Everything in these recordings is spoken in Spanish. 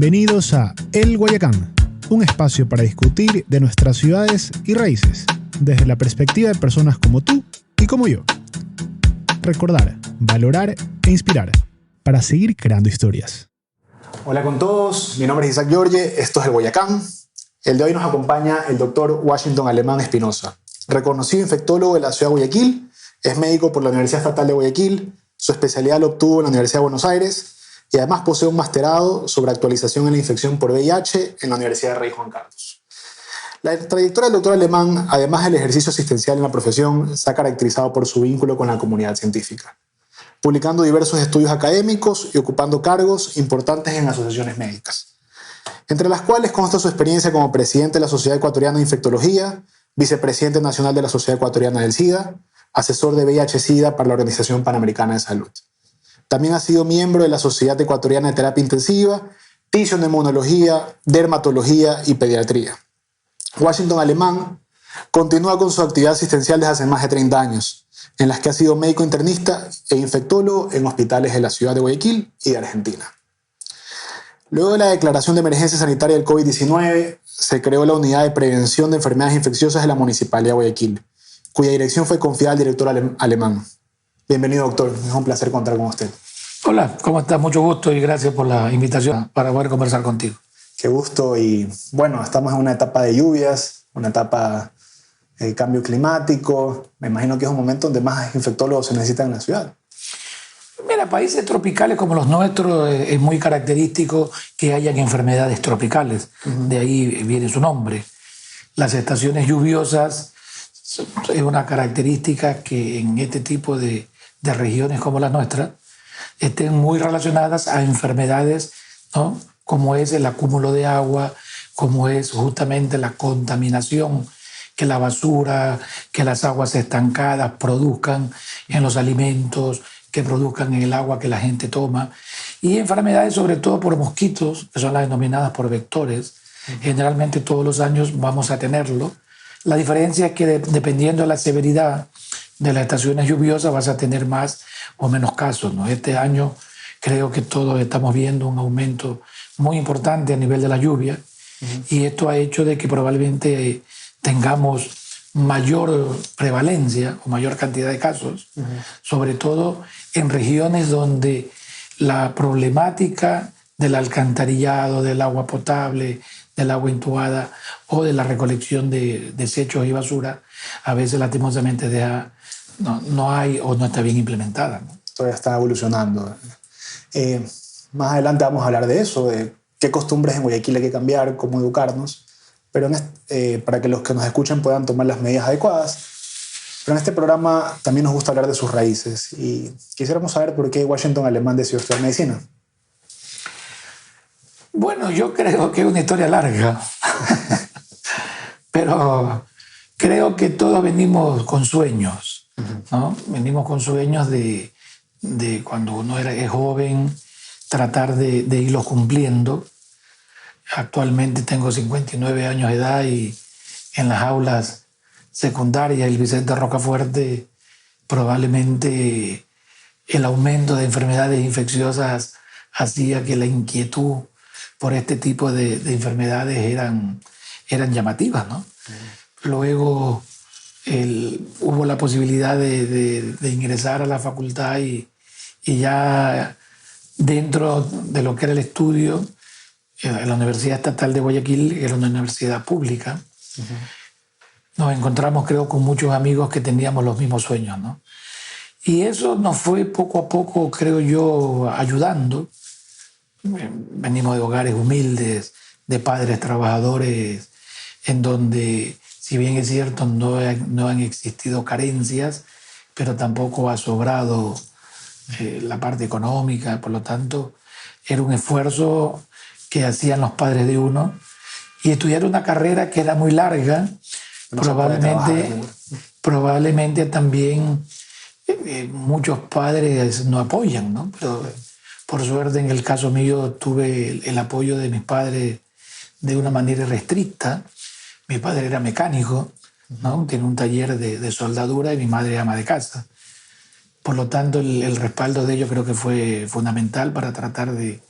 Bienvenidos a El Guayacán, un espacio para discutir de nuestras ciudades y raíces, desde la perspectiva de personas como tú y como yo. Recordar, valorar e inspirar, para seguir creando historias. Hola con todos, mi nombre es Isaac Giorge, esto es El Guayacán. El de hoy nos acompaña el doctor Washington Alemán Espinosa, reconocido infectólogo de la ciudad de Guayaquil, es médico por la Universidad Estatal de Guayaquil, su especialidad la obtuvo en la Universidad de Buenos Aires y además posee un masterado sobre actualización en la infección por VIH en la Universidad de Rey Juan Carlos. La trayectoria del doctor Alemán, además del ejercicio asistencial en la profesión, se ha caracterizado por su vínculo con la comunidad científica, publicando diversos estudios académicos y ocupando cargos importantes en asociaciones médicas, entre las cuales consta su experiencia como presidente de la Sociedad Ecuatoriana de Infectología, vicepresidente nacional de la Sociedad Ecuatoriana del SIDA, asesor de VIH-SIDA para la Organización Panamericana de Salud. También ha sido miembro de la Sociedad Ecuatoriana de Terapia Intensiva, Tisioneumonología, Dermatología y Pediatría. Washington Alemán continúa con su actividad asistencial desde hace más de 30 años, en las que ha sido médico internista e infectólogo en hospitales de la ciudad de Guayaquil y de Argentina. Luego de la declaración de emergencia sanitaria del COVID-19, se creó la Unidad de Prevención de Enfermedades Infecciosas de la Municipalidad de Guayaquil, cuya dirección fue confiada al director Alemán. Bienvenido, doctor. Es un placer contar con usted. Hola, ¿cómo estás? Mucho gusto y gracias por la invitación para poder conversar contigo. Qué gusto. Y bueno, estamos en una etapa de lluvias, una etapa de cambio climático. Me imagino que es un momento donde más infectólogos se necesitan en la ciudad. Mira, países tropicales como los nuestros es muy característico que hayan enfermedades tropicales. De ahí viene su nombre. Las estaciones lluviosas es una característica que en este tipo de regiones como la nuestra estén muy relacionadas a enfermedades, ¿no? Como es el acúmulo de agua, como es justamente la contaminación que la basura, que las aguas estancadas produzcan en los alimentos, que produzcan en el agua que la gente toma, y enfermedades sobre todo por mosquitos, que son las denominadas por vectores. Generalmente todos los años vamos a tenerlo. La diferencia es que dependiendo de la severidad de las estaciones lluviosas vas a tener más o menos casos, ¿no? Este año creo que todos estamos viendo un aumento muy importante a nivel de la lluvia, y esto ha hecho de que probablemente tengamos mayor prevalencia o mayor cantidad de casos, sobre todo en regiones donde la problemática del alcantarillado, del agua potable, del agua intubada o de la recolección de desechos y basura, a veces lastimosamente no hay o no está bien implementada, ¿no? Todavía está evolucionando. Más adelante vamos a hablar de eso, de qué costumbres en Guayaquil hay que cambiar, cómo educarnos, pero para que los que nos escuchen puedan tomar las medidas adecuadas. Pero en este programa también nos gusta hablar de sus raíces y quisiéramos saber por qué Washington Alemán decidió estudiar medicina. Bueno, yo creo que es una historia larga, pero creo que todos venimos con sueños, ¿no? Venimos con sueños de cuando uno es joven, tratar de irlos cumpliendo. Actualmente tengo 59 años de edad y en las aulas secundarias del Vicente Rocafuerte probablemente el aumento de enfermedades infecciosas hacía que la inquietud por este tipo de enfermedades eran llamativas, ¿no? Luego hubo la posibilidad de ingresar a la facultad y ya dentro de lo que era el estudio, en la Universidad Estatal de Guayaquil, que era una universidad pública, nos encontramos, creo, con muchos amigos que teníamos los mismos sueños, ¿no? Y eso nos fue poco a poco, creo yo, ayudando. Venimos de hogares humildes, de padres trabajadores, en donde, si bien es cierto, no han existido carencias, pero tampoco ha sobrado la parte económica. Por lo tanto, era un esfuerzo que hacían los padres de uno, y estudiar una carrera que era muy larga, probablemente también muchos padres no apoyan, ¿no? Pero por suerte, en el caso mío, tuve el apoyo de mis padres de una manera restricta. Mi padre era mecánico, ¿no? Tiene un taller de soldadura, y mi madre ama de casa. Por lo tanto, el respaldo de ellos creo que fue fundamental para tratar de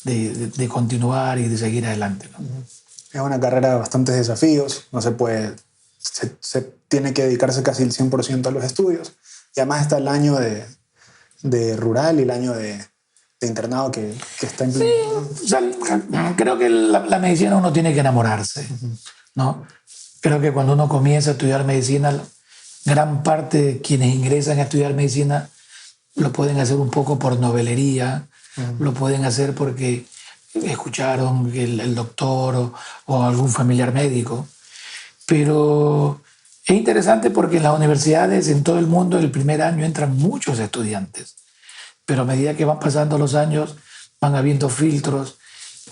de continuar y de seguir adelante, ¿no? Es una carrera de bastantes desafíos, no se puede, se tiene que dedicarse casi el 100% a los estudios, y además está el año de rural y el año de internado que está implementado. O sea, creo que la medicina uno tiene que enamorarse, ¿no? Creo que cuando uno comienza a estudiar medicina, gran parte de quienes ingresan a estudiar medicina lo pueden hacer un poco por novelería, lo pueden hacer porque escucharon el doctor o algún familiar médico. Pero es interesante porque en las universidades en todo el mundo el primer año entran muchos estudiantes, pero a medida que van pasando los años van habiendo filtros.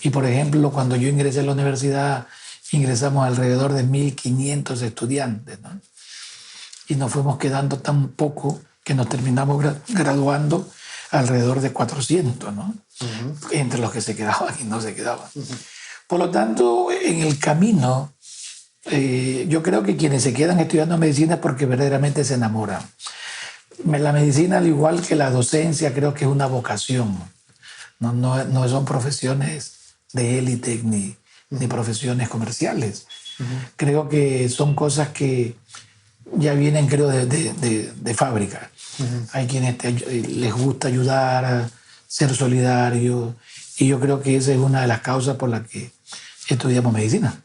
Y por ejemplo, cuando yo ingresé a la universidad, ingresamos alrededor de 1.500 estudiantes, ¿no? Y nos fuimos quedando tan poco que nos terminamos graduando alrededor de 400, ¿no? Entre los que se quedaban y no se quedaban. Por lo tanto, en el camino, yo creo que quienes se quedan estudiando medicina es porque verdaderamente se enamoran. La medicina, al igual que la docencia, creo que es una vocación. No son profesiones de élite ni profesiones comerciales. Creo que son cosas que ya vienen, creo, de fábrica. Hay quienes les gusta ayudar, ser solidarios, y yo creo que esa es una de las causas por las que estudiamos medicina.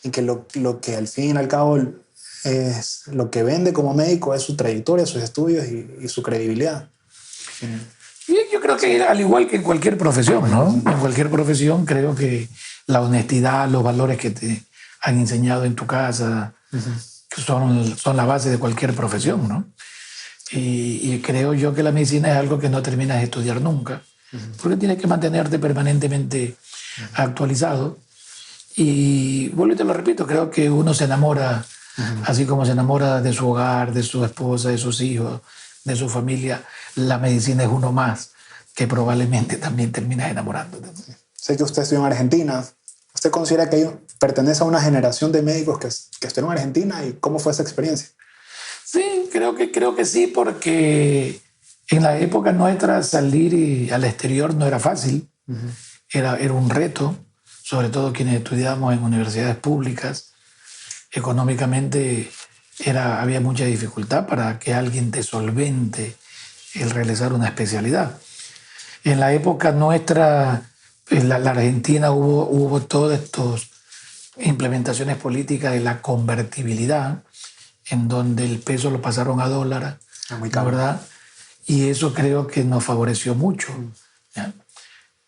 Y que lo que al fin y al cabo es lo que vende como médico es su trayectoria, sus estudios y su credibilidad. Y yo creo que al igual que en cualquier profesión, ¿no? En cualquier profesión creo que la honestidad, los valores que te han enseñado en tu casa son la base de cualquier profesión, ¿no? Y creo yo que la medicina es algo que no terminas de estudiar nunca, porque tienes que mantenerte permanentemente actualizado. Y vuelvo y te lo repito, creo que uno se enamora, así como se enamora de su hogar, de su esposa, de sus hijos, de su familia. La medicina es uno más que probablemente también terminas enamorándote. Sé que usted estudió en Argentina. ¿Usted considera que pertenece a una generación de médicos que estuvieron en Argentina? ¿Y cómo fue esa experiencia? Sí, creo que sí, porque en la época nuestra salir al exterior no era fácil. Era un reto, sobre todo quienes estudiábamos en universidades públicas. Económicamente había mucha dificultad para que alguien te solvente el realizar una especialidad. En la época nuestra, en la Argentina, hubo todas estas implementaciones políticas de la convertibilidad, en donde el peso lo pasaron a dólar, ¿no, verdad? Y eso creo que nos favoreció mucho, ¿ya?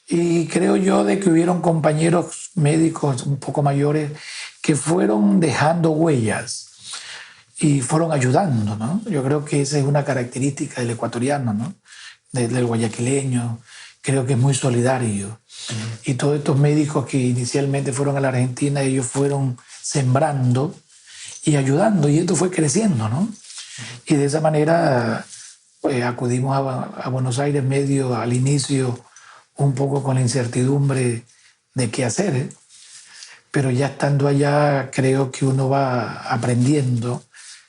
Y creo yo de que hubieron compañeros médicos un poco mayores que fueron dejando huellas y fueron ayudando, ¿no? Yo creo que esa es una característica del ecuatoriano, ¿no? Del guayaquileño. Creo que es muy solidario. Y todos estos médicos que inicialmente fueron a la Argentina, ellos fueron sembrando y ayudando, y esto fue creciendo, ¿no? Y de esa manera pues, acudimos a Buenos Aires medio al inicio un poco con la incertidumbre de qué hacer, ¿eh? Pero ya estando allá creo que uno va aprendiendo.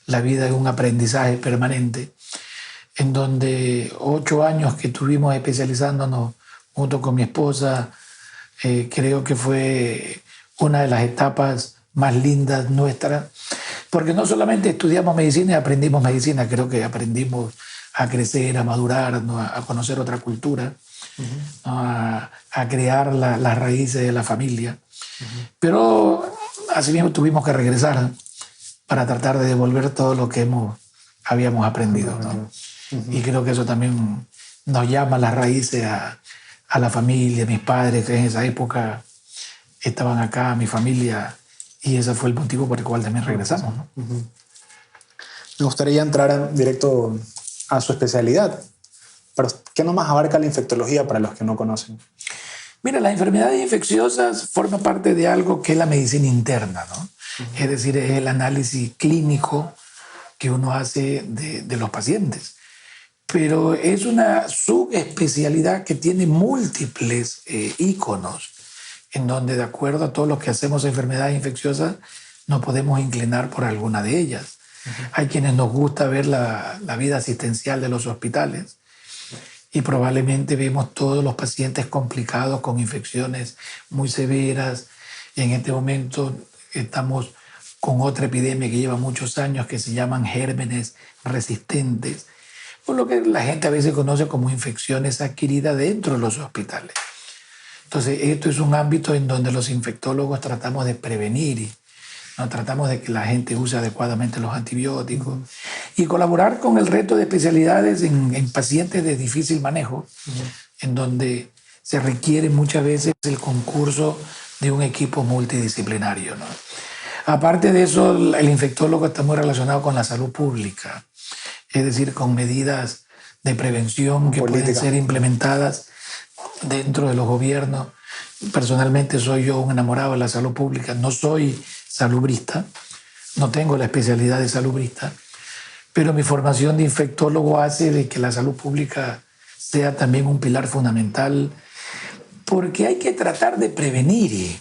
La vida es un aprendizaje permanente, en donde 8 años que estuvimos especializándonos junto con mi esposa, creo que fue una de las etapas más lindas nuestras, porque no solamente estudiamos medicina y aprendimos medicina, creo que aprendimos a crecer, a madurar, ¿no? A conocer otra cultura, ¿no? a crear las raíces de la familia. Pero así mismo tuvimos que regresar para tratar de devolver todo lo que habíamos aprendido, ¿no? Y creo que eso también nos llama a las raíces, a la familia, mis padres que en esa época estaban acá, mi familia, y ese fue el motivo por el cual también regresamos, ¿no? Me gustaría entrar directo a su especialidad. Pero, ¿qué nomás abarca la infectología para los que no conocen? Mira, las enfermedades infecciosas forman parte de algo que es la medicina interna, ¿no? Es decir, es el análisis clínico que uno hace de los pacientes. Pero es una subespecialidad que tiene múltiples íconos, en donde de acuerdo a todo lo que hacemos en enfermedades infecciosas, nos podemos inclinar por alguna de ellas. Hay quienes nos gusta ver la vida asistencial de los hospitales y probablemente vemos todos los pacientes complicados con infecciones muy severas. En este momento estamos con otra epidemia que lleva muchos años que se llaman gérmenes resistentes, por lo que la gente a veces conoce como infecciones adquiridas dentro de los hospitales. Entonces, esto es un ámbito en donde los infectólogos tratamos de prevenir, ¿no? Tratamos de que la gente use adecuadamente los antibióticos y colaborar con el resto de especialidades en pacientes de difícil manejo, en donde se requiere muchas veces el concurso de un equipo multidisciplinario, ¿no? Aparte de eso, el infectólogo está muy relacionado con la salud pública, es decir, con medidas de prevención que pueden ser implementadas dentro de los gobiernos. Personalmente soy yo un enamorado de la salud pública, no soy salubrista, no tengo la especialidad de salubrista, pero mi formación de infectólogo hace de que la salud pública sea también un pilar fundamental, porque hay que tratar de prevenir.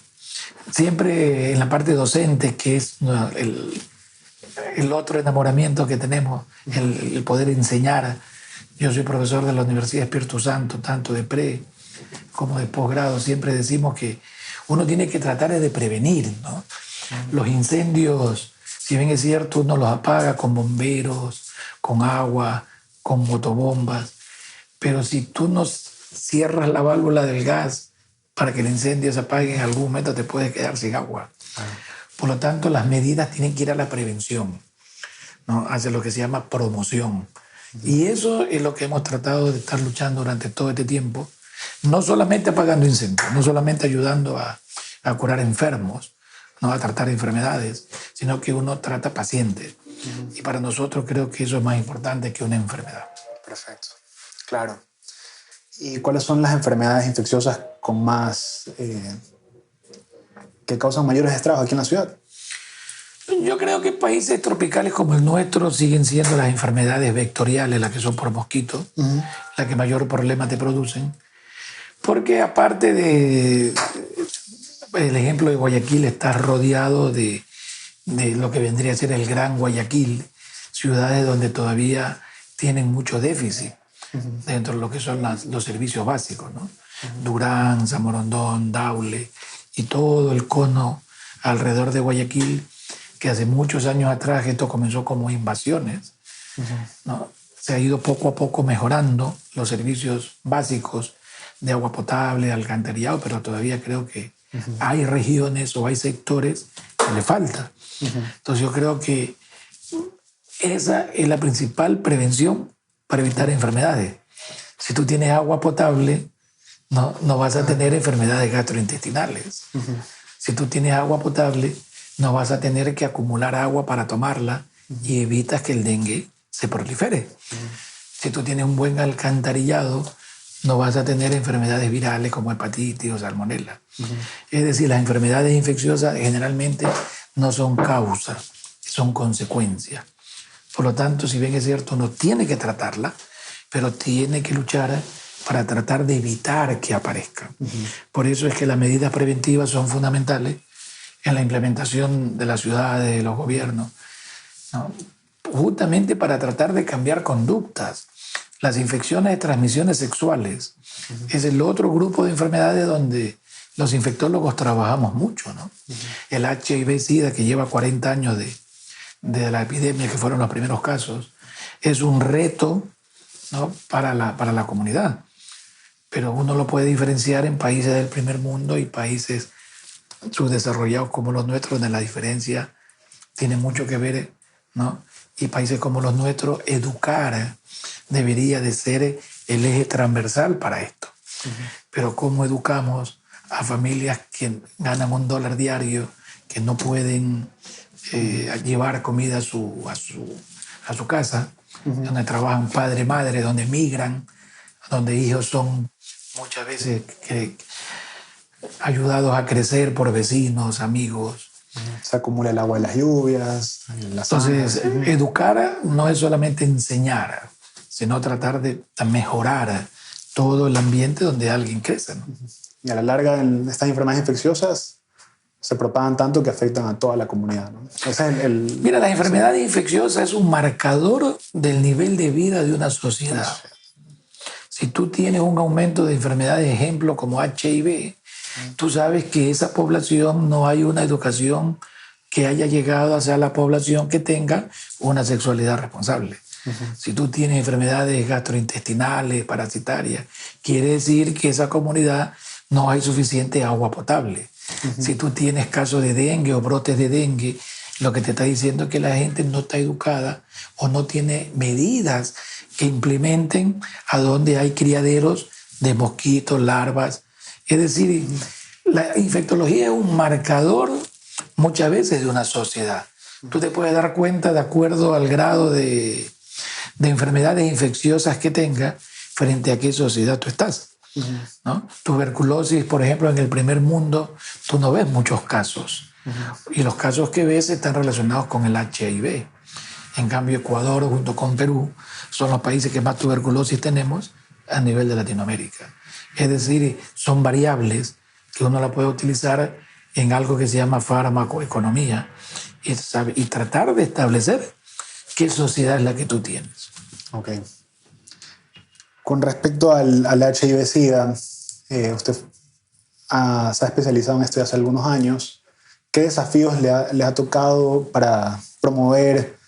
Siempre en la parte docente, que es el otro enamoramiento que tenemos, el poder enseñar. Yo soy profesor de la Universidad Espíritu Santo, tanto de pre como de posgrado. Siempre decimos que uno tiene que tratar de prevenir, ¿no? Los incendios, si bien es cierto, uno los apaga con bomberos, con agua, con motobombas, pero si tú no cierras la válvula del gas para que el incendio se apague, en algún momento te puedes quedar sin agua. Por lo tanto, las medidas tienen que ir a la prevención, ¿no? Hacia lo que se llama promoción. Y eso es lo que hemos tratado de estar luchando durante todo este tiempo, no solamente apagando incendios, no solamente ayudando a curar enfermos, no a tratar enfermedades, sino que uno trata pacientes. Y para nosotros creo que eso es más importante que una enfermedad. Perfecto, claro. ¿Y cuáles son las enfermedades infecciosas con más que causan mayores estragos aquí en la ciudad? Yo creo que países tropicales como el nuestro siguen siendo las enfermedades vectoriales, las que son por mosquitos, las que mayor problema te producen. Porque aparte de el ejemplo de Guayaquil, está rodeado de lo que vendría a ser el Gran Guayaquil, ciudades donde todavía tienen mucho déficit dentro de lo que son los servicios básicos, ¿no? Durán, Zamorondón, Daule y todo el cono alrededor de Guayaquil, que hace muchos años atrás esto comenzó como invasiones, ¿no? Se ha ido poco a poco mejorando los servicios básicos de agua potable, de alcantarillado, pero todavía creo que hay regiones o hay sectores que le falta. Entonces yo creo que esa es la principal prevención para evitar enfermedades. Si tú tienes agua potable, no vas a tener enfermedades gastrointestinales. Si tú tienes agua potable, no vas a tener que acumular agua para tomarla y evitas que el dengue se prolifere. Si tú tienes un buen alcantarillado, no vas a tener enfermedades virales como hepatitis o salmonela. Es decir, las enfermedades infecciosas generalmente no son causa, son consecuencia. Por lo tanto, si bien es cierto, uno tiene que tratarla, pero tiene que luchar para tratar de evitar que aparezca. Por eso es que las medidas preventivas son fundamentales en la implementación de las ciudades, de los gobiernos, ¿no? Justamente para tratar de cambiar conductas. Las infecciones de transmisiones sexuales es el otro grupo de enfermedades donde los infectólogos trabajamos mucho, ¿no? El HIV-Sida, que lleva 40 años de la epidemia, que fueron los primeros casos, es un reto, ¿no? para la comunidad. Pero uno lo puede diferenciar en países del primer mundo y países subdesarrollados como los nuestros, donde la diferencia tiene mucho que ver, ¿no? Y países como los nuestros, educar debería de ser el eje transversal para esto. Pero ¿cómo educamos a familias que ganan $1 diario, que no pueden llevar comida a su casa, donde trabajan padre, madre, donde migran, donde hijos son muchas veces ayudados a crecer por vecinos, amigos? Se acumula el agua de las lluvias, las Entonces, educar no es solamente enseñar, sino tratar de mejorar todo el ambiente donde alguien crece, ¿no? Y a la larga, estas enfermedades infecciosas se propagan tanto que afectan a toda la comunidad, ¿no? Ese es Mira, las enfermedades infecciosas es un marcador del nivel de vida de una sociedad. Si tú tienes un aumento de enfermedades, ejemplo, como HIV, tú sabes que esa población no hay una educación que haya llegado a ser la población que tenga una sexualidad responsable. Si tú tienes enfermedades gastrointestinales, parasitarias, quiere decir que esa comunidad no hay suficiente agua potable. Si tú tienes casos de dengue o brotes de dengue, lo que te está diciendo es que la gente no está educada o no tiene medidas que implementen a donde hay criaderos de mosquitos, larvas. Es decir, la infectología es un marcador muchas veces de una sociedad. Tú te puedes dar cuenta de acuerdo al grado de enfermedades infecciosas que tenga frente a qué sociedad tú estás. ¿No? Tuberculosis, por ejemplo, en el primer mundo, tú no ves muchos casos. Y los casos que ves están relacionados con el HIV. En cambio, Ecuador, junto con Perú, son los países que más tuberculosis tenemos a nivel de Latinoamérica. Es decir, son variables que uno la puede utilizar en algo que se llama farmacoeconomía y tratar de establecer qué sociedad es la que tú tienes. Ok. Con respecto al HIV-Sida, usted se ha especializado en esto hace algunos años. ¿Qué desafíos le ha tocado para promover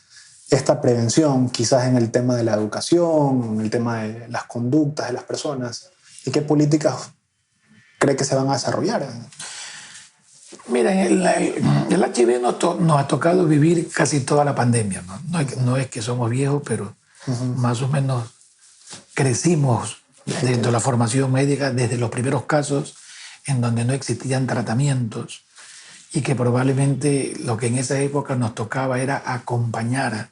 esta prevención, quizás en el tema de la educación, en el tema de las conductas de las personas? ¿Y qué políticas cree que se van a desarrollar? Mira, el HIV nos ha tocado vivir casi toda la pandemia, ¿no? No es que somos viejos, pero más o menos crecimos dentro de la formación médica desde los primeros casos en donde no existían tratamientos y que probablemente lo que en esa época nos tocaba era acompañar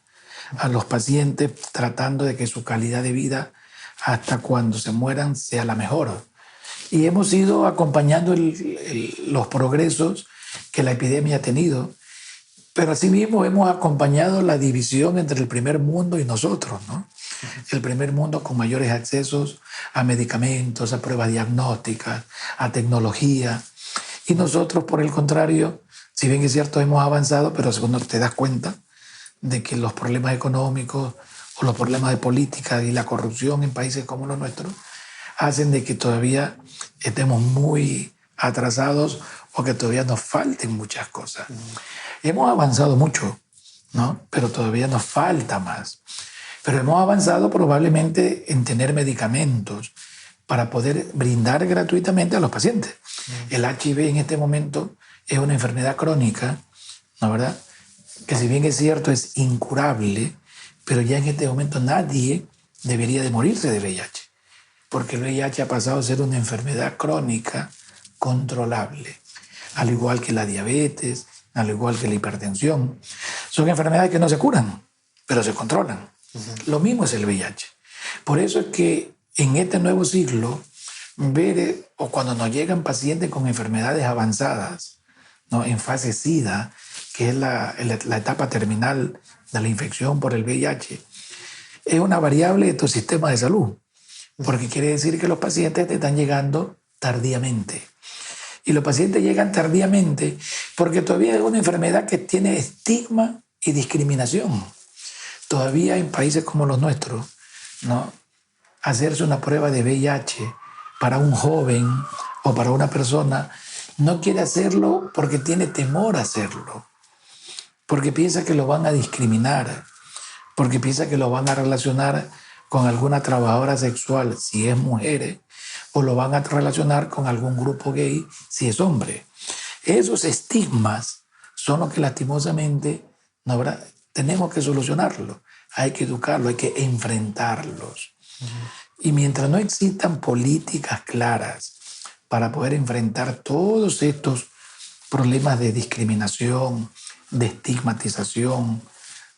a los pacientes tratando de que su calidad de vida hasta cuando se mueran sea la mejor. Y hemos ido acompañando los progresos que la epidemia ha tenido, pero asimismo hemos acompañado la división entre el primer mundo y nosotros, ¿no? El primer mundo con mayores accesos a medicamentos, a pruebas diagnósticas, a tecnología. Y nosotros, por el contrario, si bien es cierto, hemos avanzado, pero cuando te das cuenta de que los problemas económicos o los problemas de política y la corrupción en países como los nuestros hacen de que todavía estemos muy atrasados o que todavía nos falten muchas cosas. Hemos avanzado mucho, ¿no? Pero todavía nos falta más. Pero hemos avanzado probablemente en tener medicamentos para poder brindar gratuitamente a los pacientes. El HIV en este momento es una enfermedad crónica, ¿no, verdad? Que si bien es cierto es incurable, pero ya en este momento nadie debería de morirse de VIH, porque el VIH ha pasado a ser una enfermedad crónica controlable, al igual que la diabetes, al igual que la hipertensión. Son enfermedades que no se curan, pero se controlan. Lo mismo es el VIH. Por eso es que en este nuevo siglo, o cuando nos llegan pacientes con enfermedades avanzadas, ¿no? En fase SIDA, que es la etapa terminal de la infección por el VIH, es una variable de tu sistema de salud, porque quiere decir que los pacientes te están llegando tardíamente. Y los pacientes llegan tardíamente porque todavía es una enfermedad que tiene estigma y discriminación. Todavía en países como los nuestros, ¿no? Hacerse una prueba de VIH para un joven o para una persona no quiere hacerlo porque tiene temor a hacerlo, porque piensa que lo van a discriminar, porque piensa que lo van a relacionar con alguna trabajadora sexual si es mujer, o lo van a relacionar con algún grupo gay si es hombre. Esos estigmas son los que lastimosamente, ¿no, verdad?, tenemos que solucionarlo. Hay que educarlo, hay que enfrentarlos. Y mientras no existan políticas claras para poder enfrentar todos estos problemas de discriminación, de estigmatización,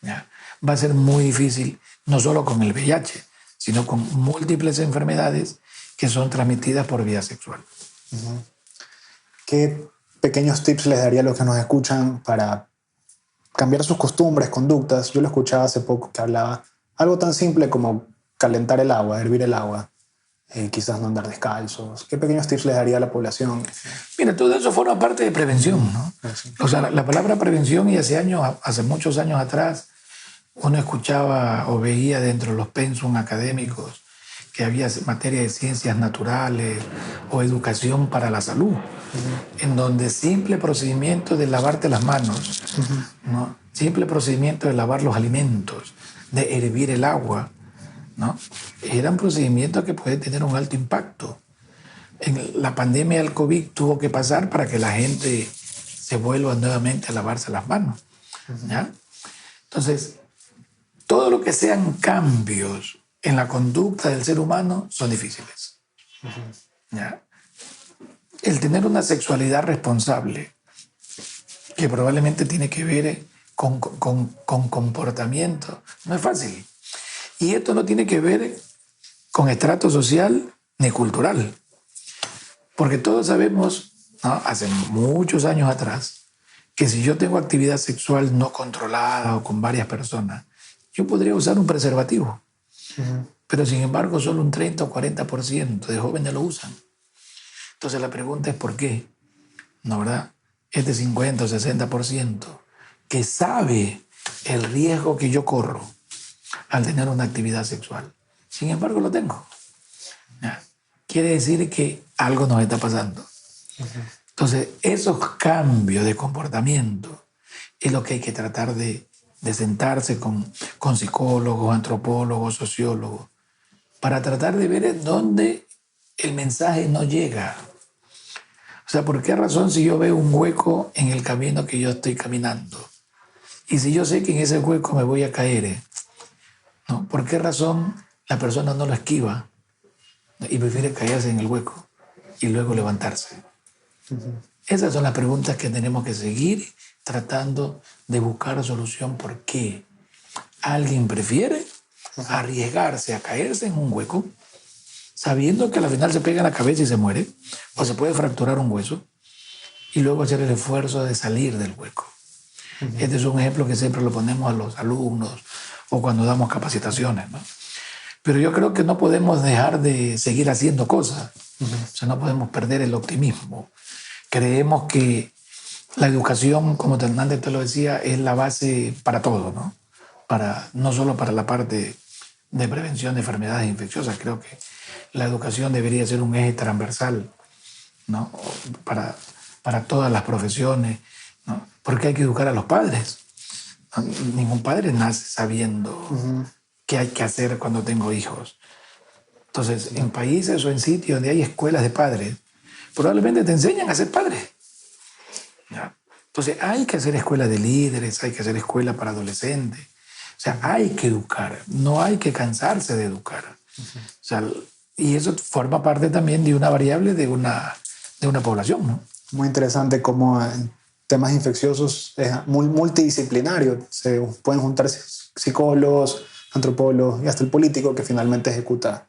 ¿ya?, va a ser muy difícil, no solo con el VIH, sino con múltiples enfermedades que son transmitidas por vía sexual. ¿Qué pequeños tips les daría a los que nos escuchan para cambiar sus costumbres, conductas? Yo lo escuchaba hace poco que hablaba algo tan simple como calentar el agua, hervir el agua, quizás no andar descalzos. ¿Qué pequeños tips les daría a la población? Mira, todo eso forma parte de prevención, ¿no? Sí. O sea, la palabra prevención, y hace muchos años atrás, uno escuchaba o veía dentro de los pensum académicos que había materia de ciencias naturales o educación para la salud, en donde simple procedimiento de lavarte las manos, ¿no? Simple procedimiento de lavar los alimentos, de hervir el agua, ¿no? Eran procedimientos que pueden tener un alto impacto. En la pandemia del COVID tuvo que pasar para que la gente se vuelva nuevamente a lavarse las manos, ¿ya? Entonces, todo lo que sean cambios en la conducta del ser humano son difíciles, ¿ya? El tener una sexualidad responsable, que probablemente tiene que ver con comportamiento, no es fácil. Y esto no tiene que ver con estrato social ni cultural. Porque todos sabemos, ¿no?, hace muchos años atrás, que si yo tengo actividad sexual no controlada o con varias personas, yo podría usar un preservativo. Pero sin embargo, solo un 30 o 40% de jóvenes lo usan. Entonces la pregunta es ¿por qué? ¿No, verdad? Este 50 o 60% que sabe el riesgo que yo corro al tener una actividad sexual. Sin embargo, lo tengo. ¿Ya? Quiere decir que algo nos está pasando. Entonces, esos cambios de comportamiento es lo que hay que tratar de sentarse con psicólogos, antropólogos, sociólogos, para tratar de ver en dónde el mensaje no llega. O sea, ¿por qué razón si yo veo un hueco en el camino que yo estoy caminando? Y si yo sé que en ese hueco me voy a caer, ¿no? ¿Por qué razón la persona no lo esquiva y prefiere caerse en el hueco y luego levantarse? Esas son las preguntas que tenemos que seguir tratando de buscar solución. ¿Por qué alguien prefiere arriesgarse a caerse en un hueco sabiendo que al final se pega en la cabeza y se muere, o se puede fracturar un hueso y luego hacer el esfuerzo de salir del hueco? Este es un ejemplo que siempre lo ponemos a los alumnos o cuando damos capacitaciones, ¿no? Pero yo creo que no podemos dejar de seguir haciendo cosas. O sea, no podemos perder el optimismo. Creemos que la educación, como Hernández te lo decía, es la base para todo, ¿no? No solo para la parte de prevención de enfermedades infecciosas. Creo que la educación debería ser un eje transversal, ¿no?, para todas las profesiones, ¿no? Porque hay que educar a los padres. Ningún padre nace sabiendo qué hay que hacer cuando tengo hijos. Entonces, en países o en sitios donde hay escuelas de padres, probablemente te enseñan a ser padre, ¿ya? Entonces, hay que hacer escuelas de líderes, hay que hacer escuelas para adolescentes. O sea, hay que educar, no hay que cansarse de educar. O sea, y eso forma parte también de una variable de una población, ¿no? Muy interesante cómo en temas infecciosos es muy multidisciplinario. Se pueden juntar psicólogos, antropólogos y hasta el político que finalmente ejecuta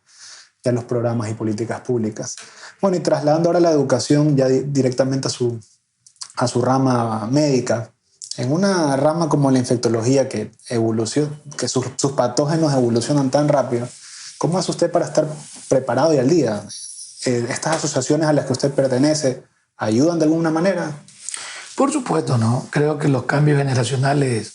ya los programas y políticas públicas. Bueno, y trasladando ahora la educación ya directamente a su rama médica, en una rama como la infectología que sus patógenos evolucionan tan rápido, ¿cómo hace usted para estar preparado y al día? ¿Estas asociaciones a las que usted pertenece ayudan de alguna manera? Por supuesto, ¿no? Creo que los cambios generacionales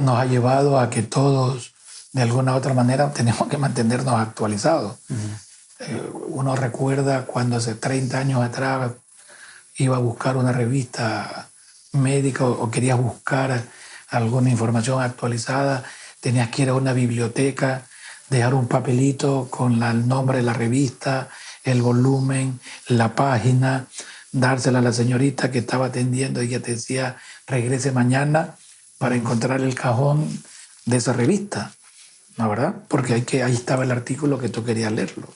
nos ha llevado a que todos, de alguna u otra manera, tenemos que mantenernos actualizados. Uno recuerda cuando hace 30 años atrás iba a buscar una revista médica o querías buscar alguna información actualizada, tenías que ir a una biblioteca, dejar un papelito con el nombre de la revista, el volumen, la página, dársela a la señorita que estaba atendiendo y ella te decía regrese mañana para encontrar el cajón de esa revista, ¿no, verdad? Porque ahí estaba el artículo que tú querías leerlo.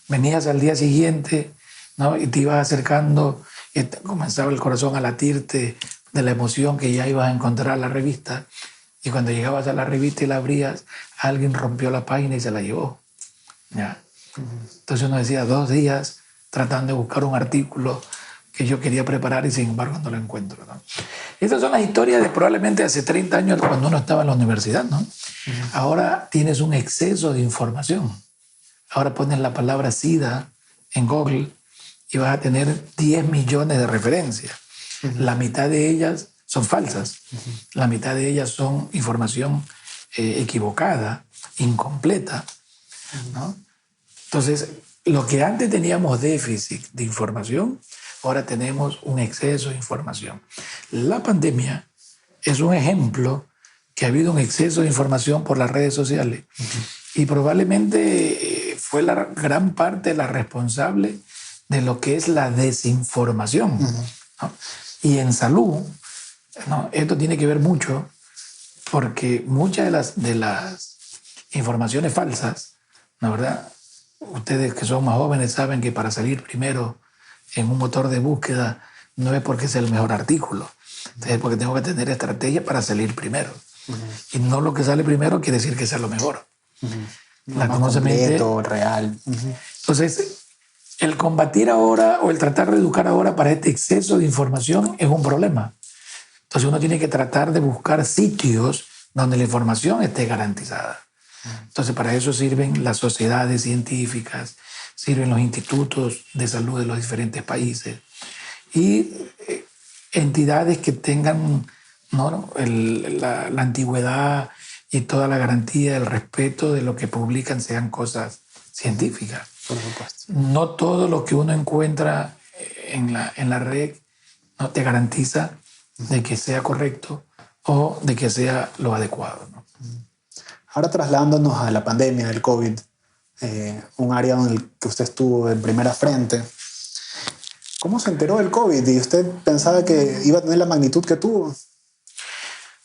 Venías al día siguiente, ¿no?, y te ibas acercando y comenzaba el corazón a latirte de la emoción que ya ibas a encontrar la revista, y cuando llegabas a la revista y la abrías, alguien rompió la página y se la llevó, ¿ya? Entonces uno decía 2 días tratando de buscar un artículo que yo quería preparar y sin embargo no lo encuentro, ¿no? Esas son las historias de probablemente hace 30 años cuando uno estaba en la universidad, ¿no? Ahora tienes un exceso de información. Ahora pones la palabra SIDA en Google y vas a tener 10 millones de referencias. La mitad de ellas son falsas. La mitad de ellas son información equivocada, incompleta, ¿no? Entonces, lo que antes teníamos déficit de información, ahora tenemos un exceso de información. La pandemia es un ejemplo que ha habido un exceso de información por las redes sociales y probablemente fue la gran parte la responsable de lo que es la desinformación. ¿No? Y en salud, ¿no? Esto tiene que ver mucho porque muchas de las informaciones falsas, ¿no, verdad? Ustedes que son más jóvenes saben que para salir primero en un motor de búsqueda no es porque sea el mejor artículo, es porque tengo que tener estrategia para salir primero. Y no lo que sale primero quiere decir que sea lo mejor. La completo, real. Entonces, el combatir ahora o el tratar de educar ahora para este exceso de información es un problema. Entonces uno tiene que tratar de buscar sitios donde la información esté garantizada. Entonces para eso sirven las sociedades científicas, sirven los institutos de salud de los diferentes países y entidades que tengan, ¿no?, la antigüedad y toda la garantía del respeto de lo que publican sean cosas científicas. Por supuesto. No todo lo que uno encuentra en la red no te garantiza de que sea correcto o de que sea lo adecuado, ¿no? Ahora trasladándonos a la pandemia del COVID, un área en el que usted estuvo en primera frente, ¿cómo se enteró del COVID? ¿Y usted pensaba que iba a tener la magnitud que tuvo?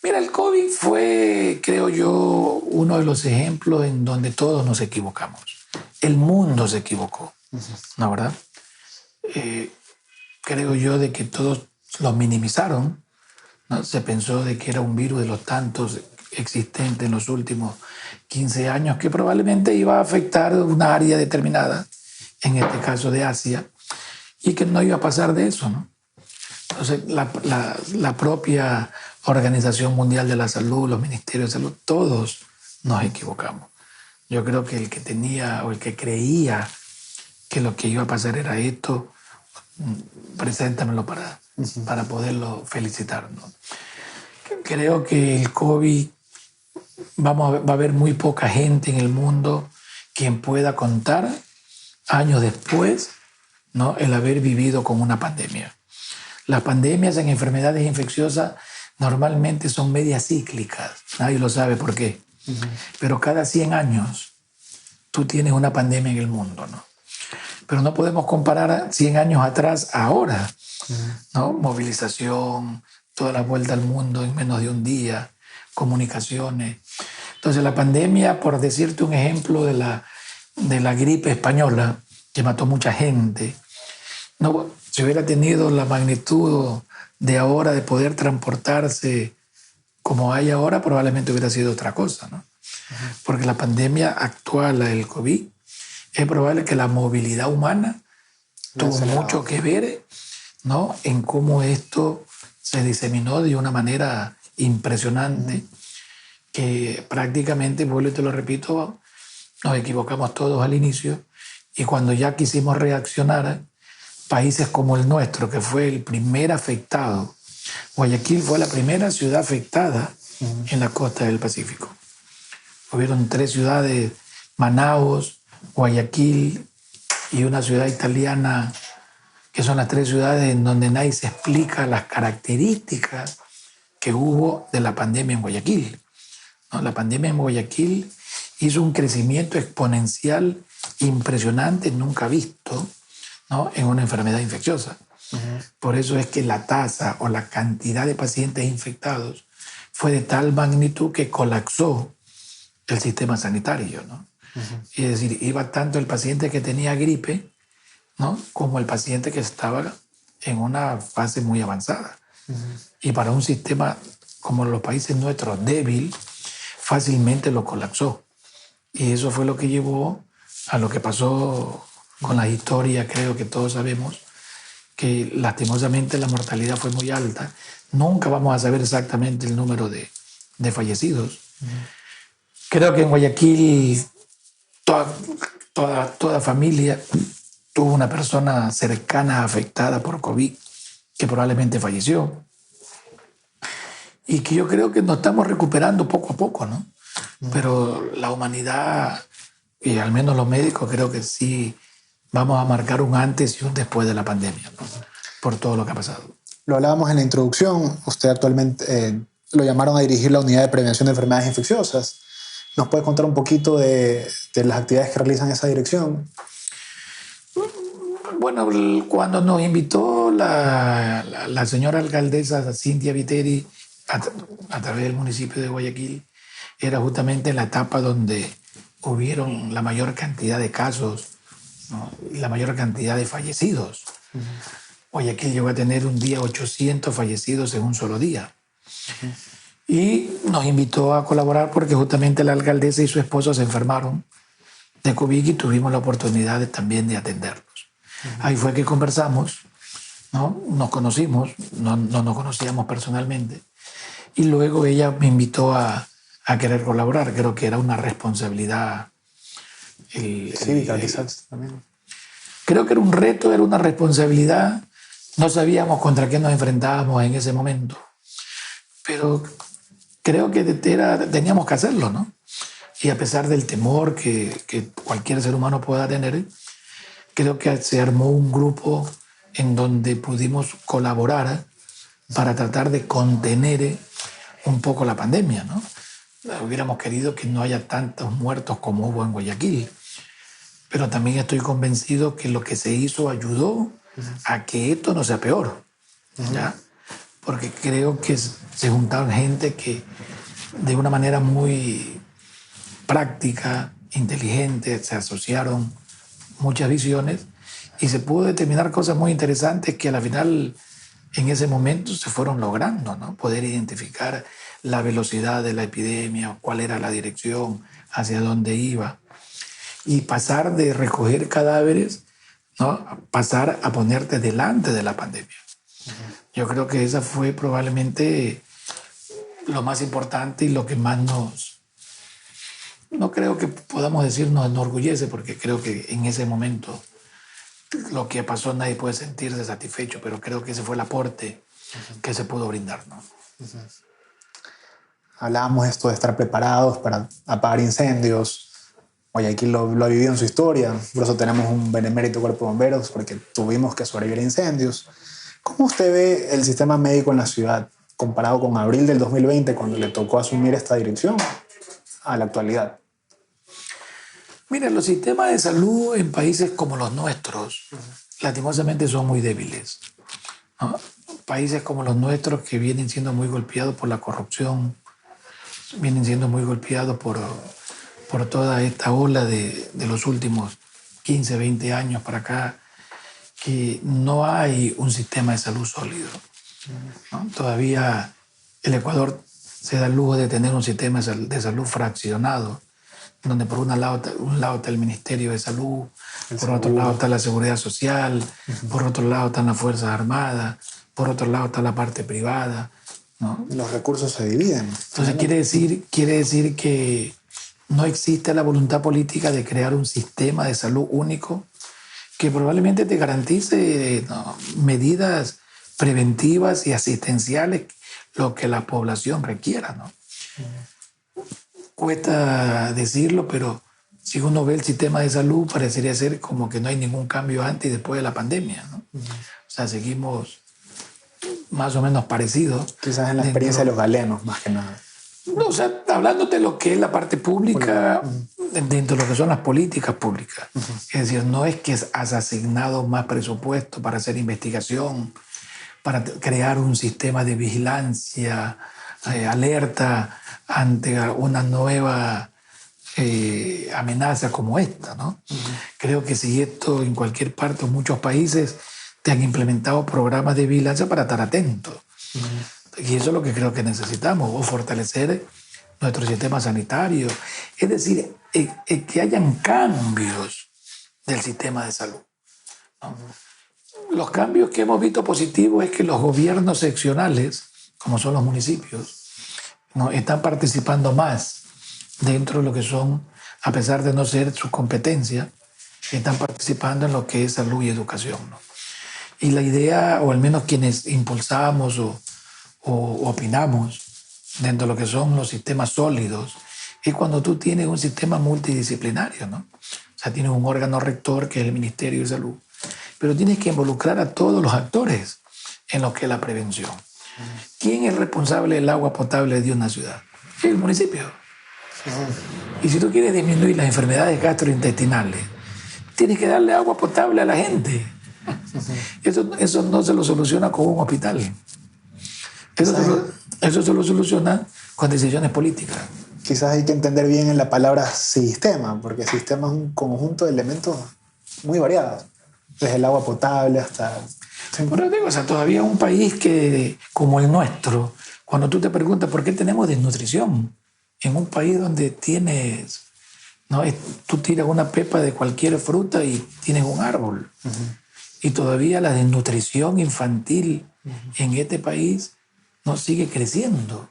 Mira, el COVID fue, creo yo, uno de los ejemplos en donde todos nos equivocamos. El mundo se equivocó, ¿no, verdad? Creo yo de que todos lo minimizaron, ¿no? Se pensó de que era un virus de los tantos existentes en los últimos 15 años que probablemente iba a afectar una área determinada, en este caso de Asia, y que no iba a pasar de eso, ¿no? Entonces, la propia Organización Mundial de la Salud, los ministerios de salud, todos nos equivocamos. Yo creo que el que tenía o el que creía que lo que iba a pasar era esto, preséntamelo para poderlo felicitar, ¿no? Creo que el COVID, va a haber muy poca gente en el mundo quien pueda contar años después, ¿no?, el haber vivido con una pandemia. Las pandemias en enfermedades infecciosas normalmente son medias cíclicas. Nadie lo sabe por qué. Pero cada 100 años tú tienes una pandemia en el mundo, ¿no? Pero no podemos comparar 100 años atrás a ahora, ¿no? Movilización, toda la vuelta al mundo en menos de un día, comunicaciones. Entonces la pandemia, por decirte un ejemplo de la gripe española, que mató mucha gente, no, si hubiera tenido la magnitud de ahora de poder transportarse como hay ahora, probablemente hubiera sido otra cosa, ¿no? Porque la pandemia actual, la del COVID, es probable que la movilidad humana tuvo mucho que ver, ¿no?, en cómo esto se diseminó de una manera impresionante, que prácticamente, vuelvo y te lo repito, nos equivocamos todos al inicio, y cuando ya quisimos reaccionar, países como el nuestro, que fue el primer afectado, Guayaquil fue la primera ciudad afectada en la costa del Pacífico. Hubieron 3 ciudades, Manaos, Guayaquil y una ciudad italiana, que son las 3 ciudades en donde nadie se explica las características que hubo de la pandemia en Guayaquil, ¿no? La pandemia en Guayaquil hizo un crecimiento exponencial impresionante, nunca visto, ¿no?, en una enfermedad infecciosa. Por eso es que la tasa o la cantidad de pacientes infectados fue de tal magnitud que colapsó el sistema sanitario, ¿no? Es decir, iba tanto el paciente que tenía gripe, ¿no?, como el paciente que estaba en una fase muy avanzada. Y para un sistema como los países nuestros débil, fácilmente lo colapsó. Y eso fue lo que llevó a lo que pasó con la historia, creo que todos sabemos, que lastimosamente la mortalidad fue muy alta. Nunca vamos a saber exactamente el número de fallecidos. Creo que en Guayaquil toda familia tuvo una persona cercana afectada por COVID que probablemente falleció. Y que yo creo que nos estamos recuperando poco a poco, ¿no? Pero la humanidad y al menos los médicos creo que sí vamos a marcar un antes y un después de la pandemia, ¿no? Por todo lo que ha pasado. Lo hablábamos en la introducción, usted actualmente lo llamaron a dirigir la unidad de prevención de enfermedades infecciosas. ¿Nos puede contar un poquito de las actividades que realizan en esa dirección? Bueno, cuando nos invitó la señora alcaldesa Cintia Viteri a través del municipio de Guayaquil, era justamente en la etapa donde hubieron la mayor cantidad de casos, ¿no? Y la mayor cantidad de fallecidos. Guayaquil llegó a tener un día 800 fallecidos en un solo día. Y nos invitó a colaborar porque justamente la alcaldesa y su esposo se enfermaron de COVID y tuvimos la oportunidad también de atenderlos. Ahí fue que conversamos, ¿no? Nos conocimos, no nos conocíamos personalmente. Y luego ella me invitó a querer colaborar. Creo que era una responsabilidad. Cívica, quizás también. Creo que era un reto, era una responsabilidad. No sabíamos contra qué nos enfrentábamos en ese momento. Pero creo que teníamos que hacerlo, ¿no? Y a pesar del temor que cualquier ser humano pueda tener, creo que se armó un grupo en donde pudimos colaborar para tratar de contener un poco la pandemia, ¿no? Hubiéramos querido que no haya tantos muertos como hubo en Guayaquil, pero también estoy convencido que lo que se hizo ayudó a que esto no sea peor, ¿ya? Porque creo que se juntaron gente que de una manera muy práctica, inteligente, se asociaron muchas visiones y se pudo determinar cosas muy interesantes que al final en ese momento se fueron logrando, ¿no? Poder identificar la velocidad de la epidemia, cuál era la dirección, hacia dónde iba, y pasar de recoger cadáveres, ¿no? Pasar a ponerte delante de la pandemia. Yo creo que esa fue probablemente lo más importante y lo que más no creo que podamos decir nos enorgullece, porque creo que en ese momento lo que pasó nadie puede sentirse satisfecho, pero creo que ese fue el aporte que se pudo brindar, ¿no? Hablábamos esto de estar preparados para apagar incendios. Guayaquil lo ha vivido en su historia, por eso tenemos un benemérito cuerpo de bomberos, porque tuvimos que sobrevivir a incendios. ¿Cómo usted ve el sistema médico en la ciudad comparado con abril del 2020, cuando le tocó asumir esta dirección, a la actualidad? Mira, los sistemas de salud en países como los nuestros, lastimosamente son muy débiles, ¿no? Países como los nuestros, que vienen siendo muy golpeados por la corrupción, vienen siendo muy golpeados por toda esta ola de los últimos 15, 20 años para acá, que no hay un sistema de salud sólido, ¿no? Todavía el Ecuador se da el lujo de tener un sistema de salud fraccionado, donde por un lado está el Ministerio de Salud, por otro lado está la Seguridad Social, por otro lado están las Fuerzas Armadas, por otro lado está la parte privada, ¿no? Los recursos se dividen. Entonces quiere decir que no existe la voluntad política de crear un sistema de salud único que probablemente te garantice, ¿no?, medidas preventivas y asistenciales, lo que la población requiera, ¿no? Cuesta decirlo, pero si uno ve el sistema de salud, parecería ser como que no hay ningún cambio antes y después de la pandemia, ¿no? O sea, seguimos más o menos parecidos. Quizás en la experiencia de los galenos, más que nada. No, o sea, hablando de lo que es la parte pública, dentro de lo que son las políticas públicas. Es decir, no es que has asignado más presupuesto para hacer investigación, para crear un sistema de vigilancia, alerta ante una nueva amenaza como esta, ¿no? Creo que si esto en cualquier parte, en muchos países, te han implementado programas de vigilancia para estar atentos. Y eso es lo que creo que necesitamos, o fortalecer nuestro sistema sanitario. Es decir, que hayan cambios del sistema de salud, ¿no? Los cambios que hemos visto positivos es que los gobiernos seccionales, como son los municipios, ¿no?, están participando más dentro de lo que son, a pesar de no ser su competencia, están participando en lo que es salud y educación, ¿no? Y la idea, o al menos quienes impulsamos o opinamos dentro de lo que son los sistemas sólidos, es cuando tú tienes un sistema multidisciplinario, ¿no? O sea, tienes un órgano rector que es el Ministerio de Salud, pero tienes que involucrar a todos los actores en lo que es la prevención. ¿Quién es responsable del agua potable de una ciudad? El municipio. Y si tú quieres disminuir las enfermedades gastrointestinales, tienes que darle agua potable a la gente. Eso no se lo soluciona con un hospital. Eso se lo soluciona con decisiones políticas. Quizás hay que entender bien en la palabra sistema, porque sistema es un conjunto de elementos muy variados, desde el agua potable hasta... Pero digo, o sea, todavía un país que, como el nuestro, cuando tú te preguntas por qué tenemos desnutrición, en un país donde tienes, ¿no? Tú tiras una pepa de cualquier fruta y tienes un árbol. Y todavía la desnutrición infantil en este país no sigue creciendo.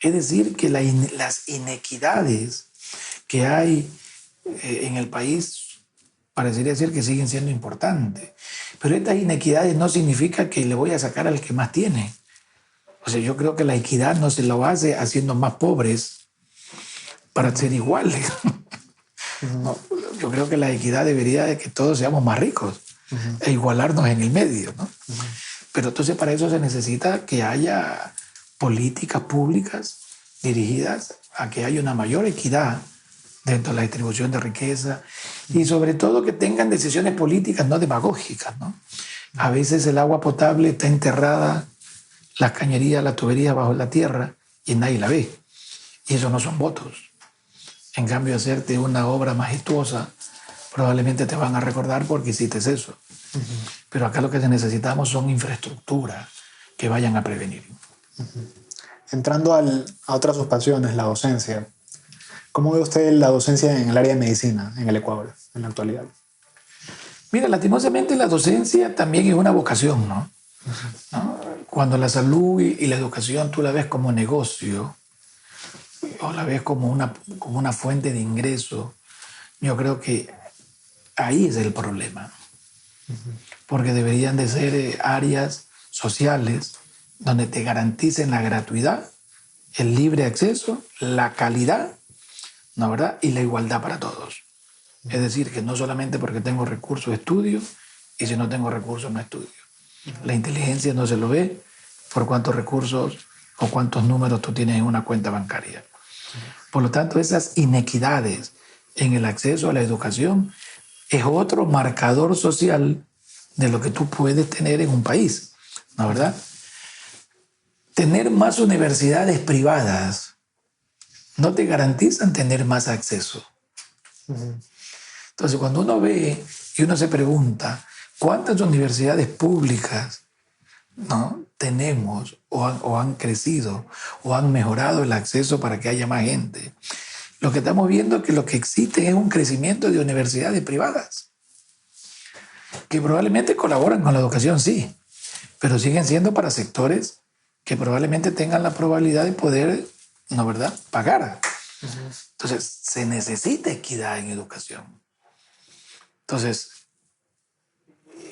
Es decir, que las inequidades que hay en el país parecería ser que siguen siendo importantes. Pero estas inequidades no significa que le voy a sacar al que más tiene. O sea, yo creo que la equidad no se lo hace haciendo más pobres para ser iguales. No, yo creo que la equidad debería de que todos seamos más ricos e igualarnos en el medio, ¿no? Pero entonces para eso se necesita que haya políticas públicas dirigidas a que haya una mayor equidad dentro de la distribución de riqueza y sobre todo que tengan decisiones políticas no demagógicas, ¿no? A veces el agua potable está enterrada, las cañerías, las tuberías bajo la tierra y nadie la ve. Y eso no son votos. En cambio, hacerte una obra majestuosa, probablemente te van a recordar porque hiciste eso. Pero acá lo que necesitamos son infraestructuras que vayan a prevenir. Entrando a otras sus pasiones, la docencia. ¿Cómo ve usted la docencia en el área de medicina en el Ecuador, en la actualidad? Mira, lastimosamente la docencia también es una vocación, ¿no? ¿No? Cuando la salud y la educación tú la ves como negocio o la ves como una fuente de ingreso, yo creo que ahí es el problema. Porque deberían de ser áreas sociales donde te garanticen la gratuidad, el libre acceso, la calidad, ¿no, verdad? Y la igualdad para todos. Es decir, que no solamente porque tengo recursos estudio y si no tengo recursos no estudio. La inteligencia no se lo ve por cuántos recursos o cuántos números tú tienes en una cuenta bancaria. Por lo tanto, esas inequidades en el acceso a la educación es otro marcador social de lo que tú puedes tener en un país, ¿no, verdad? Tener más universidades privadas no te garantizan tener más acceso. Entonces, cuando uno ve y uno se pregunta cuántas universidades públicas, ¿no?, tenemos o han crecido o han mejorado el acceso para que haya más gente, lo que estamos viendo es que lo que existe es un crecimiento de universidades privadas que probablemente colaboran con la educación, sí, pero siguen siendo para sectores que probablemente tengan la probabilidad de poder, ¿no, verdad?, pagar. Entonces, se necesita equidad en educación. Entonces,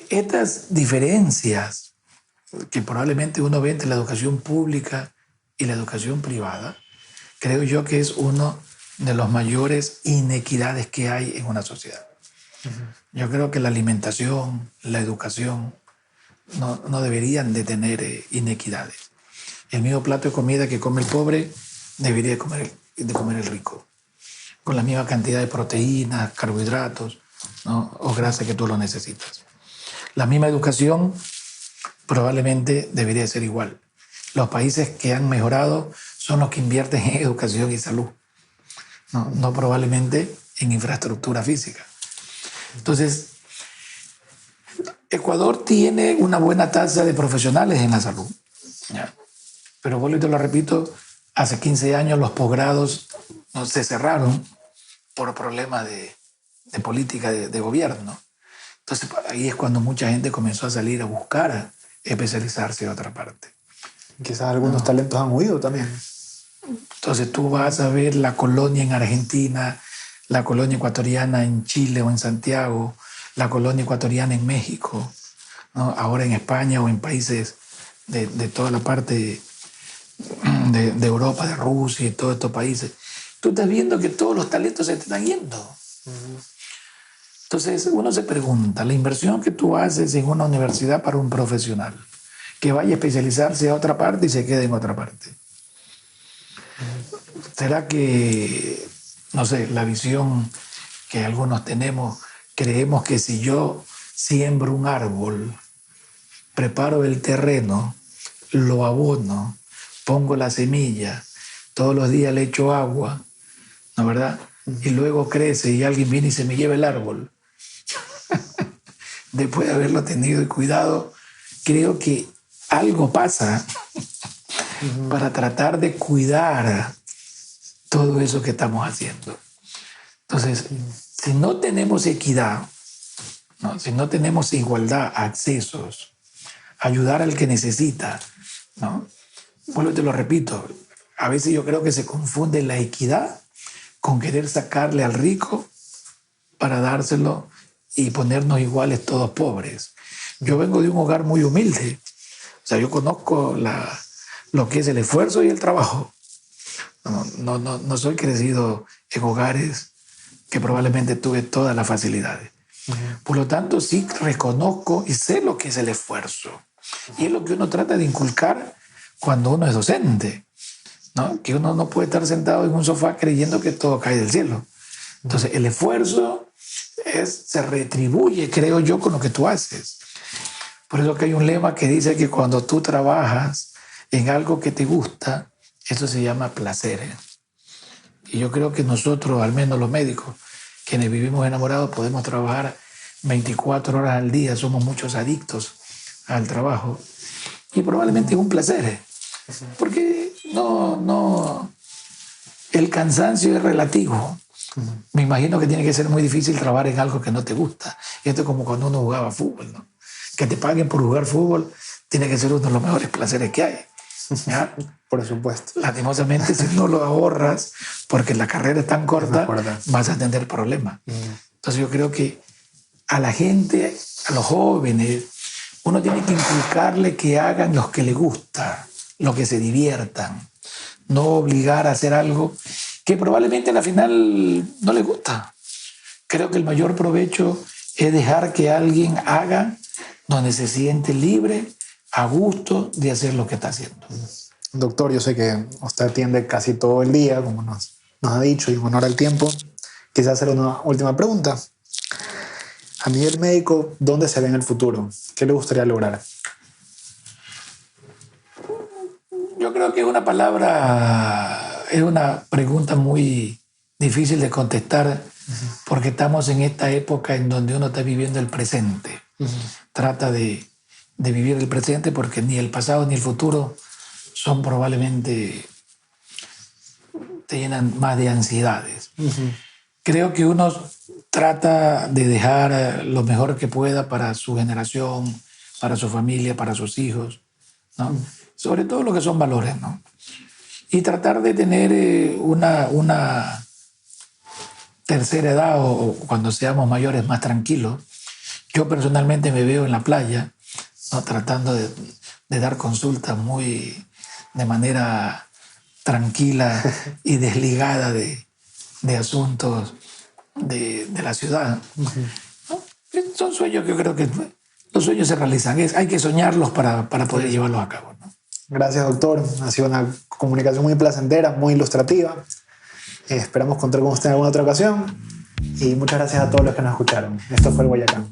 estas diferencias que probablemente uno ve entre la educación pública y la educación privada, creo yo que es uno de los mayores inequidades que hay en una sociedad. Yo creo que la alimentación, la educación, no deberían de tener inequidades. El mismo plato de comida que come el pobre debería de comer el rico, con la misma cantidad de proteínas, carbohidratos, ¿no?, o grasa que tú lo necesitas. La misma educación probablemente debería ser igual. Los países que han mejorado son los que invierten en educación y salud, no probablemente en infraestructura física. Entonces, Ecuador tiene una buena tasa de profesionales en la salud, ¿ya? Pero vuelvo y te lo repito, hace 15 años los posgrados se cerraron por problemas de política de gobierno. Entonces ahí es cuando mucha gente comenzó a salir a buscar a especializarse en otra parte. Quizás algunos talentos han huido también. Entonces tú vas a ver la colonia en Argentina, la colonia ecuatoriana en Chile o en Santiago, la colonia ecuatoriana en México, ¿no?, ahora en España o en países de toda la parte de Europa, de Rusia y todos estos países. tú estás viendo que todos los talentos se te están yendo. Entonces uno se pregunta, la inversión que tú haces en una universidad para un profesional, que vaya a especializarse a otra parte y se quede en otra parte. ¿Será que, no sé, la visión que algunos tenemos, creemos que si yo siembro un árbol, preparo el terreno, lo abono, pongo la semilla, todos los días le echo agua, ¿no es verdad? Y luego crece y alguien viene y se me lleva el árbol? Después de haberlo tenido y cuidado, creo que algo pasa para tratar de cuidar todo eso que estamos haciendo. Entonces, si no tenemos equidad, ¿no? Si no tenemos igualdad, accesos, ayudar al que necesita, ¿no? Bueno, te lo repito, a veces yo creo que se confunde la equidad con querer sacarle al rico para dárselo y ponernos iguales todos pobres. Yo vengo de un hogar muy humilde, o sea, yo conozco lo que es el esfuerzo y el trabajo. No soy crecido en hogares que probablemente tuve todas las facilidades. Por lo tanto, sí reconozco y sé lo que es el esfuerzo. Y es lo que uno trata de inculcar cuando uno es docente, ¿no? Que uno no puede estar sentado en un sofá creyendo que todo cae del cielo. Entonces, el esfuerzo se retribuye, creo yo, con lo que tú haces. Por eso que hay un lema que dice que cuando tú trabajas en algo que te gusta, eso se llama placer. Y yo creo que nosotros, al menos los médicos, quienes vivimos enamorados, podemos trabajar 24 horas al día, somos muchos adictos al trabajo. Y probablemente es un placer, porque el cansancio es relativo. Me imagino que tiene que ser muy difícil trabajar en algo que no te gusta. Y esto es como cuando uno jugaba fútbol, ¿no? Que te paguen por jugar fútbol tiene que ser uno de los mejores placeres que hay, ¿ya? Por supuesto. Lastimosamente, si no lo ahorras porque la carrera es tan corta, vas a tener problemas. Entonces yo creo que a la gente, a los jóvenes, uno tiene que inculcarle que hagan lo que les gusta, lo que se diviertan, no obligar a hacer algo que probablemente al final no les gusta. Creo que el mayor provecho es dejar que alguien haga donde se siente libre, a gusto de hacer lo que está haciendo. Doctor, yo sé que usted atiende casi todo el día, como nos ha dicho, y en honor al tiempo, quisiera hacer una última pregunta. A nivel médico, ¿dónde se ve en el futuro? ¿Qué le gustaría lograr? Yo creo que es una pregunta muy difícil de contestar, porque estamos en esta época en donde uno está viviendo el presente. Trata de vivir el presente, porque ni el pasado ni el futuro son probablemente, te llenan más de ansiedades. Creo que uno trata de dejar lo mejor que pueda para su generación, para su familia, para sus hijos, ¿no? Sobre todo lo que son valores, ¿no? Y tratar de tener una tercera edad o cuando seamos mayores más tranquilos. Yo personalmente me veo en la playa, ¿no? Tratando de dar consultas de manera tranquila y desligada de asuntos de la ciudad. ¿No? Son sueños que yo creo que los sueños se realizan. Hay que soñarlos para poder llevarlos a cabo, ¿no? Gracias, doctor. Ha sido una comunicación muy placentera, muy ilustrativa. Esperamos contar con usted en alguna otra ocasión. Y muchas gracias a todos los que nos escucharon. Esto fue el Guayacán.